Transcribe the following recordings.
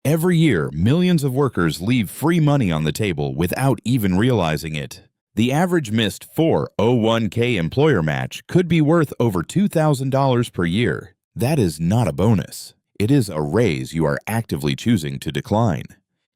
Every year, millions of workers leave free money on the table without even realizing it. The average missed 401k employer match could be worth over $2,000 per year. That is not a bonus. It is a raise you are actively choosing to decline.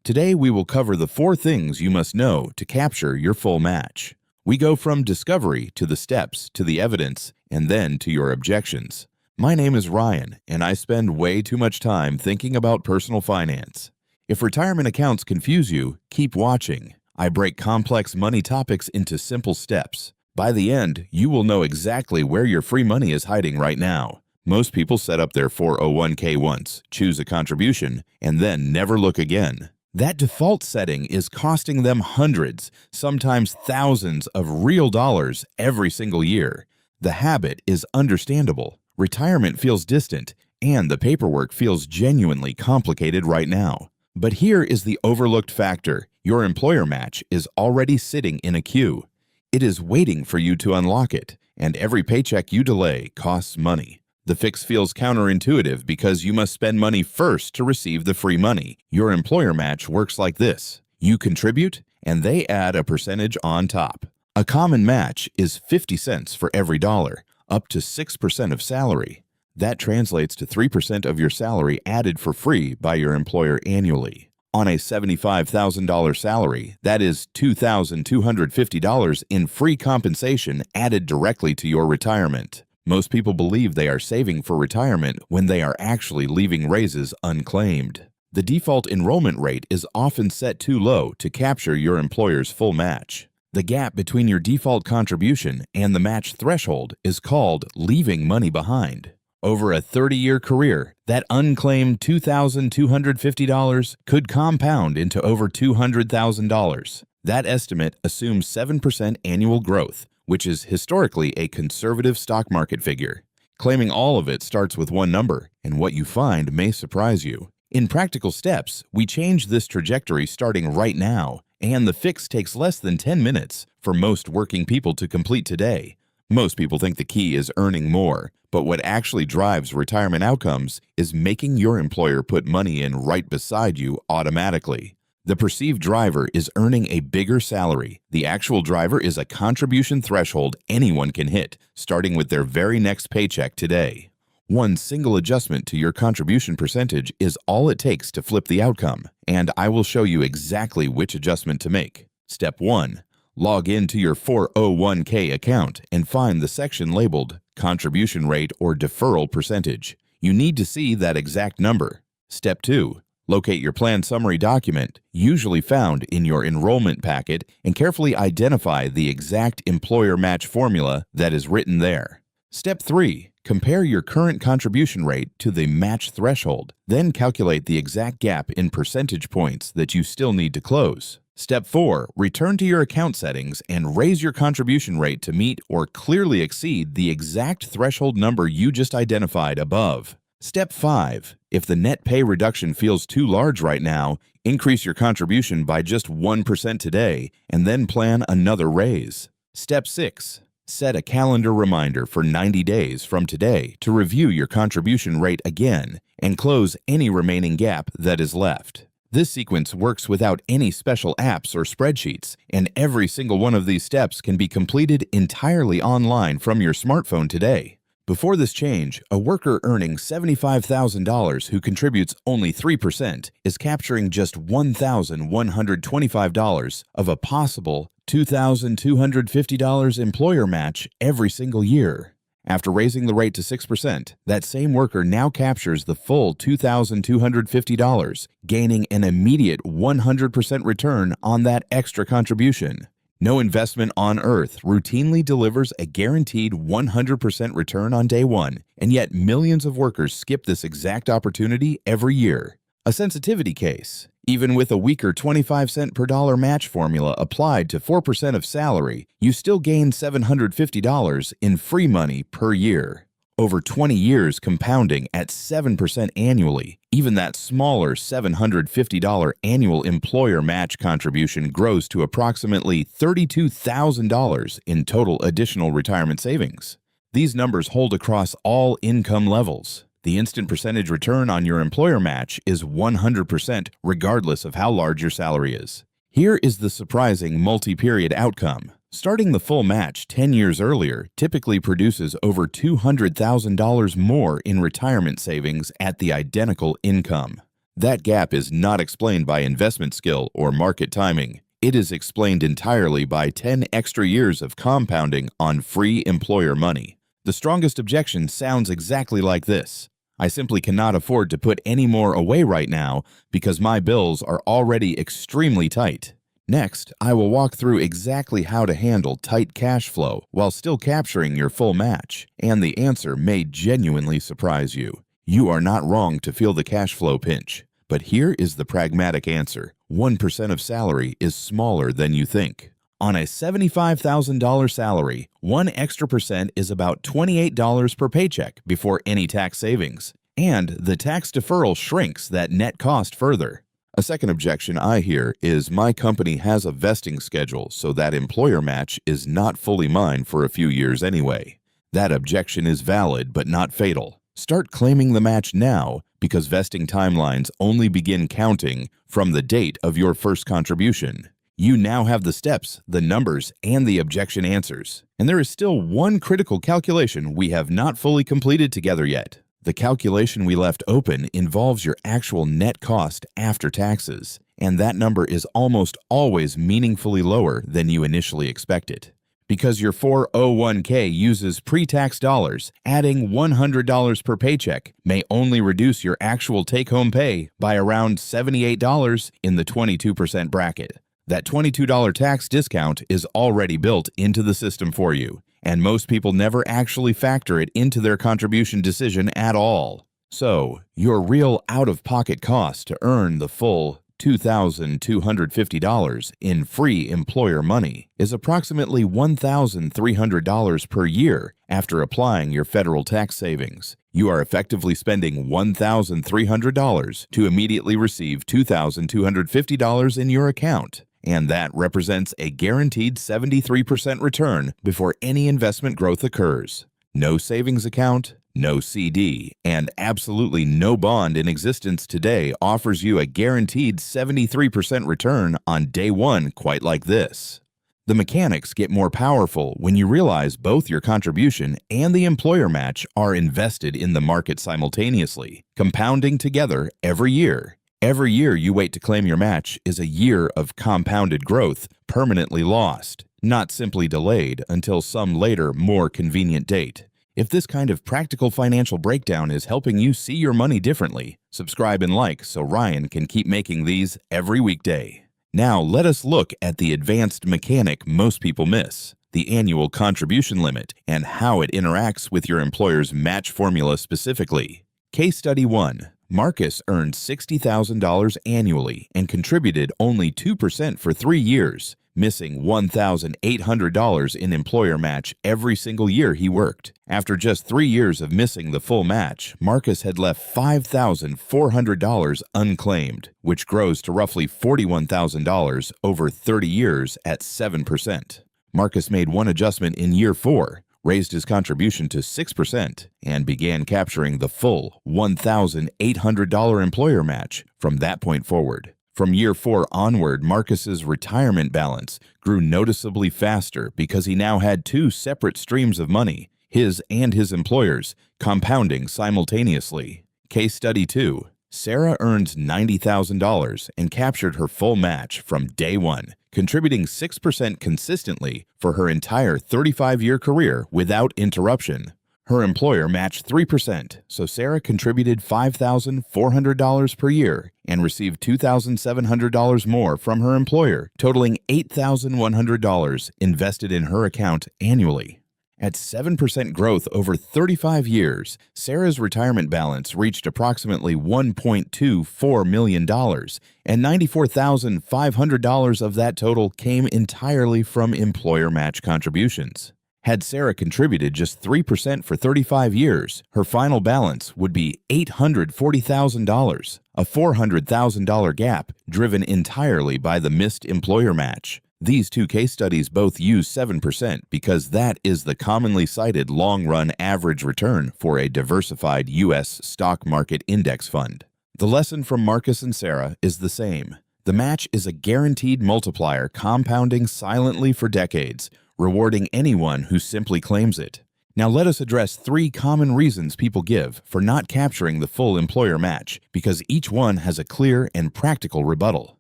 Today, we will cover the 4 things you must know to capture your full match. We go from discovery to the steps to the evidence and then to your objections. My name is Ryan, and I spend way too much time thinking about personal finance. If retirement accounts confuse you, keep watching. I break complex money topics into simple steps. By the end, you will know exactly where your free money is hiding right now. Most people set up their 401k once, choose a contribution, and then never look again. That default setting is costing them hundreds, sometimes thousands of real dollars every single year. The habit is understandable. Retirement feels distant, and the paperwork feels genuinely complicated right now. But here is the overlooked factor. Your employer match is already sitting in a queue. It is waiting for you to unlock it, and every paycheck you delay costs money. The fix feels counterintuitive because you must spend money first to receive the free money. Your employer match works like this. You contribute, and they add a percentage on top. A common match is 50 cents for every dollar, up to 6% of salary. That translates to 3% of your salary added for free by your employer annually. On a $75,000 salary, that is $2,250 in free compensation added directly to your retirement. Most people believe they are saving for retirement when they are actually leaving raises unclaimed. The default enrollment rate is often set too low to capture your employer's full match. The gap between your default contribution and the match threshold is called leaving money behind. Over a 30-year career, that unclaimed $2,250 could compound into over $200,000. That estimate assumes 7% annual growth, which is historically a conservative stock market figure. Claiming all of it starts with one number, and what you find may surprise you. In practical steps, we change this trajectory starting right now, and the fix takes less than 10 minutes for most working people to complete today. Most people think the key is earning more, but what actually drives retirement outcomes is making your employer put money in right beside you automatically. The perceived driver is earning a bigger salary. The actual driver is a contribution threshold anyone can hit, starting with their very next paycheck today. One single adjustment to your contribution percentage is all it takes to flip the outcome, and I will show you exactly which adjustment to make. Step 1. Log into your 401k account and find the section labeled Contribution Rate or Deferral Percentage. You need to see that exact number. Step 2. Locate your plan summary document, usually found in your enrollment packet, and carefully identify the exact employer match formula that is written there. Step 3. Compare your current contribution rate to the match threshold, then calculate the exact gap in percentage points that you still need to close. Step 4. Return to your account settings and raise your contribution rate to meet or clearly exceed the exact threshold number you just identified above. Step 5. If the net pay reduction feels too large right now, increase your contribution by just 1% today and then plan another raise. Step 6. Set a calendar reminder for 90 days from today to review your contribution rate again and close any remaining gap that is left. This sequence works without any special apps or spreadsheets, and every single one of these steps can be completed entirely online from your smartphone today. Before this change, a worker earning $75,000 who contributes only 3% is capturing just $1,125 of a possible $2,250 employer match every single year. After raising the rate to 6%, that same worker now captures the full $2,250, gaining an immediate 100% return on that extra contribution. No investment on earth routinely delivers a guaranteed 100% return on day one, and yet millions of workers skip this exact opportunity every year. A sensitivity case. Even with a weaker 25-cent per dollar match formula applied to 4% of salary, you still gain $750 in free money per year. Over 20 years compounding at 7% annually, even that smaller $750 annual employer match contribution grows to approximately $32,000 in total additional retirement savings. These numbers hold across all income levels. The instant percentage return on your employer match is 100% regardless of how large your salary is. Here is the surprising multi-period outcome. Starting the full match 10 years earlier typically produces over $200,000 more in retirement savings at the identical income. That gap is not explained by investment skill or market timing. It is explained entirely by 10 extra years of compounding on free employer money. The strongest objection sounds exactly like this. I simply cannot afford to put any more away right now because my bills are already extremely tight. Next, I will walk through exactly how to handle tight cash flow while still capturing your full match, and the answer may genuinely surprise you. You are not wrong to feel the cash flow pinch, but here is the pragmatic answer. 1% of salary is smaller than you think. On a $75,000 salary, 1 extra percent is about $28 per paycheck before any tax savings, and the tax deferral shrinks that net cost further. A second objection I hear is my company has a vesting schedule, so that employer match is not fully mine for a few years anyway. That objection is valid but not fatal. Start claiming the match now because vesting timelines only begin counting from the date of your first contribution. You now have the steps, the numbers, and the objection answers. And there is still one critical calculation we have not fully completed together yet. The calculation we left open involves your actual net cost after taxes, and that number is almost always meaningfully lower than you initially expected. Because your 401k uses pre-tax dollars, adding $100 per paycheck may only reduce your actual take-home pay by around $78 in the 22% bracket. That $22 tax discount is already built into the system for you, and most people never actually factor it into their contribution decision at all. So, your real out-of-pocket cost to earn the full $2,250 in free employer money is approximately $1,300 per year after applying your federal tax savings. You are effectively spending $1,300 to immediately receive $2,250 in your account, and that represents a guaranteed 73% return before any investment growth occurs. No savings account, no CD, and absolutely no bond in existence today offers you a guaranteed 73% return on day one quite like this. The mechanics get more powerful when you realize both your contribution and the employer match are invested in the market simultaneously, compounding together every year. Every year you wait to claim your match is a year of compounded growth permanently lost, not simply delayed until some later, more convenient date. If this kind of practical financial breakdown is helping you see your money differently, subscribe and like so Ryan can keep making these every weekday. Now let us look at the advanced mechanic most people miss, the annual contribution limit, and how it interacts with your employer's match formula specifically. Case Study 1. Marcus earned $60,000 annually and contributed only 2% for 3 years, missing $1,800 in employer match every single year he worked. After just 3 years of missing the full match, Marcus had left $5,400 unclaimed, which grows to roughly $41,000 over 30 years at 7%. Marcus made one adjustment in year 4, raised his contribution to 6%, and began capturing the full $1,800 employer match from that point forward. From year 4 onward, Marcus's retirement balance grew noticeably faster because he now had 2 separate streams of money, his and his employer's, compounding simultaneously. Case Study 2. Sarah earned $90,000 and captured her full match from day one, contributing 6% consistently for her entire 35-year career without interruption. Her employer matched 3%, so Sarah contributed $5,400 per year and received $2,700 more from her employer, totaling $8,100 invested in her account annually. At 7% growth over 35 years, Sarah's retirement balance reached approximately $1.24 million, and $94,500 of that total came entirely from employer match contributions. Had Sarah contributed just 3% for 35 years, her final balance would be $840,000, a $400,000 gap driven entirely by the missed employer match. These two case studies both use 7% because that is the commonly cited long-run average return for a diversified U.S. stock market index fund. The lesson from Marcus and Sarah is the same. The match is a guaranteed multiplier compounding silently for decades, rewarding anyone who simply claims it. Now let us address 3 common reasons people give for not capturing the full employer match, because each one has a clear and practical rebuttal.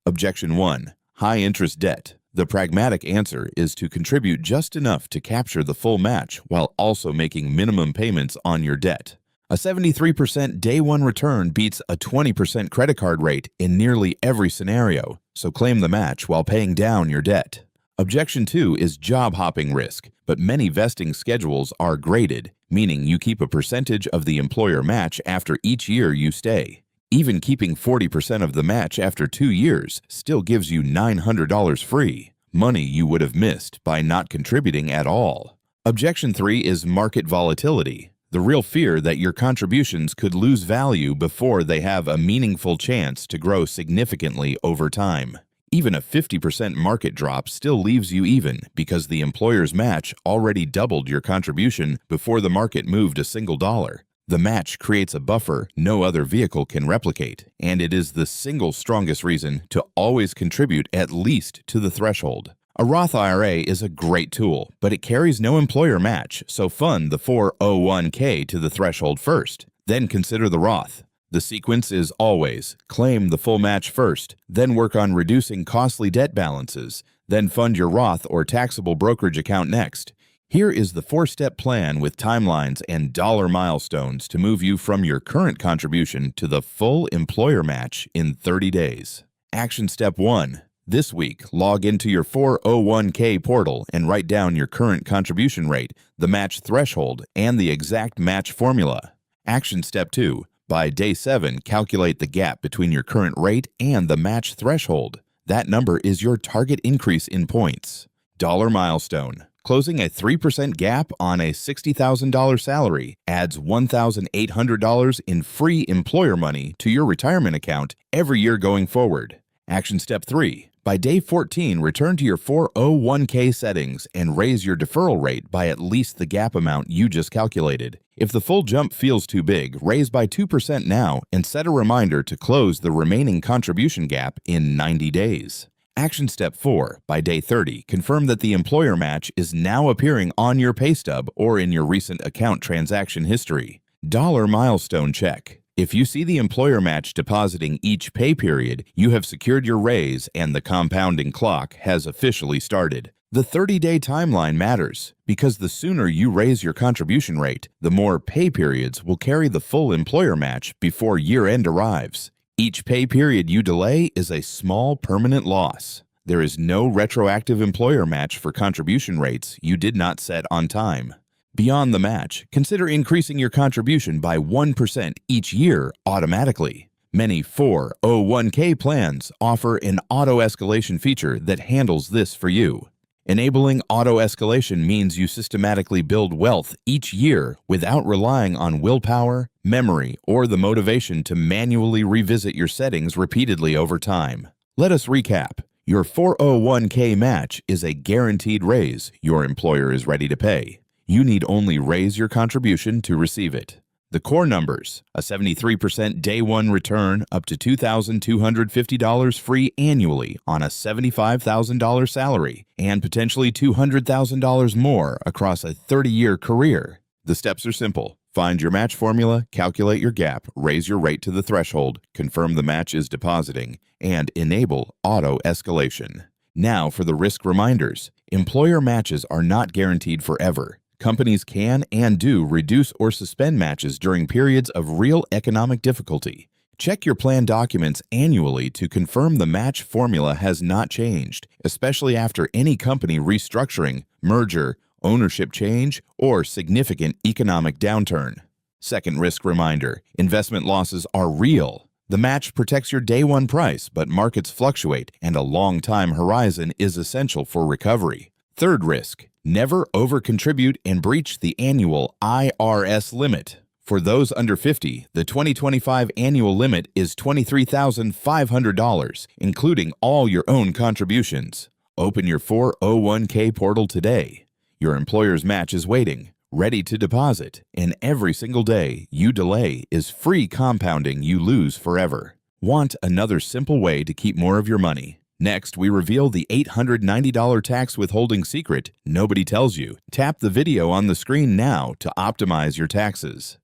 Objection 1. High-interest debt. The pragmatic answer is to contribute just enough to capture the full match while also making minimum payments on your debt. A 73% day-one return beats a 20% credit card rate in nearly every scenario, so claim the match while paying down your debt. Objection 2 is job hopping risk, but many vesting schedules are graded, meaning you keep a percentage of the employer match after each year you stay. Even keeping 40% of the match after 2 years still gives you $900 free, money you would have missed by not contributing at all. Objection 3 is market volatility, the real fear that your contributions could lose value before they have a meaningful chance to grow significantly over time. Even a 50% market drop still leaves you even because the employer's match already doubled your contribution before the market moved a single dollar. The match creates a buffer no other vehicle can replicate, and it is the single strongest reason to always contribute at least to the threshold. A Roth IRA is a great tool, but it carries no employer match, so fund the 401k to the threshold first, then consider the Roth. The sequence is always claim the full match first, then work on reducing costly debt balances, then fund your Roth or taxable brokerage account next. Here is the 4-step plan with timelines and dollar milestones to move you from your current contribution to the full employer match in 30 days. Action Step 1. This week, log into your 401k portal and write down your current contribution rate, the match threshold, and the exact match formula. Action Step 2. By day 7, calculate the gap between your current rate and the match threshold. That number is your target increase in points. Dollar milestone. Closing a 3% gap on a $60,000 salary adds $1,800 in free employer money to your retirement account every year going forward. Action Step 3. By day 14, return to your 401k settings and raise your deferral rate by at least the gap amount you just calculated. If the full jump feels too big, raise by 2% now and set a reminder to close the remaining contribution gap in 90 days. Action Step 4. By day 30, confirm that the employer match is now appearing on your pay stub or in your recent account transaction history. Dollar milestone check. If you see the employer match depositing each pay period, you have secured your raise and the compounding clock has officially started. The 30-day timeline matters because the sooner you raise your contribution rate, the more pay periods will carry the full employer match before year-end arrives. Each pay period you delay is a small permanent loss. There is no retroactive employer match for contribution rates you did not set on time. Beyond the match, consider increasing your contribution by 1% each year automatically. Many 401k plans offer an auto-escalation feature that handles this for you. Enabling auto-escalation means you systematically build wealth each year without relying on willpower, memory, or the motivation to manually revisit your settings repeatedly over time. Let us recap. Your 401k match is a guaranteed raise your employer is ready to pay. You need only raise your contribution to receive it. The core numbers: a 73% day one return up to $2,250 free annually on a $75,000 salary, and potentially $200,000 more across a 30-year career. The steps are simple. Find your match formula, calculate your gap, raise your rate to the threshold, confirm the match is depositing, and enable auto-escalation. Now for the risk reminders. Employer matches are not guaranteed forever. Companies can and do reduce or suspend matches during periods of real economic difficulty. Check your plan documents annually to confirm the match formula has not changed, especially after any company restructuring, merger, ownership change, or significant economic downturn. Second risk reminder: investment losses are real. The match protects your day one price, but markets fluctuate, and a long time horizon is essential for recovery. Third risk: never over-contribute and breach the annual IRS limit. For those under 50, the 2025 annual limit is $23,500, including all your own contributions. Open your 401k portal today. Your employer's match is waiting, ready to deposit, and every single day you delay is free compounding you lose forever. Want another simple way to keep more of your money? Next, we reveal the $890 tax withholding secret nobody tells you. Tap the video on the screen now to optimize your taxes.